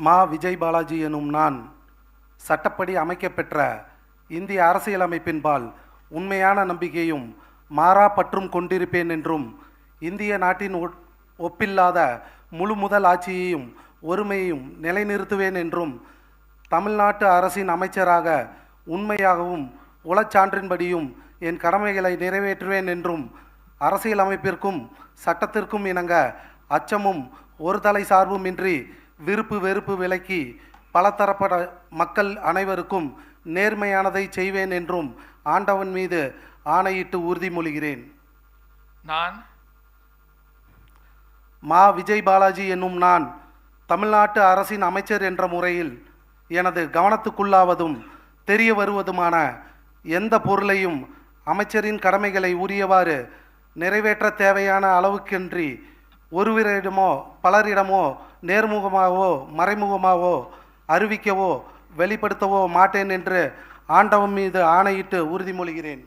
மா. விஜய் பாலாஜி எனும் நான் சட்டப்படி அமைக்கப்பெற்ற இந்திய அரசியலமைப்பின்பால் உண்மையான நம்பிக்கையும் மாறா பற்றும் கொண்டிருப்பேன் என்றும், இந்திய நாட்டின் ஒப்பில்லாத முழு முதல் ஆட்சியையும் ஒருமையையும் நிலைநிறுத்துவேன் என்றும், தமிழ்நாட்டு அரசின் அமைச்சராக உண்மையாகவும் உளச்சான்றின்படியும் என் கடமைகளை நிறைவேற்றுவேன் என்றும், அரசியலமைப்பிற்கும் சட்டத்திற்கும் இணங்க அச்சமும் ஒரு தலை சார்பும் இன்றி விருப்பு வெறுப்பு விலக்கி பலதரப்பட்ட மக்கள் அனைவருக்கும் நேர்மையானதை செய்வேன் என்றும் ஆண்டவன் மீது ஆணையிட்டு உறுதிமொழிகிறேன். நான் மா. விஜய் பாலாஜி என்னும் நான் தமிழ்நாட்டு அரசின் அமைச்சர் என்ற முறையில் எனது கவனத்துக்குள்ளாவதும் தெரிய வருவதுமான எந்த பொருளையும் அமைச்சரின் கடமைகளை உரியவாறு நிறைவேற்ற தேவையான அளவுக்கின்றி ஒருவரிடமோ பலரிடமோ நேர்முகமாகவோ மறைமுகமாகவோ அறிவிக்கவோ வெளிப்படுத்தவோ மாட்டேன் என்று ஆண்டவன் மீது ஆணையிட்டு உறுதிமொழிகிறேன்.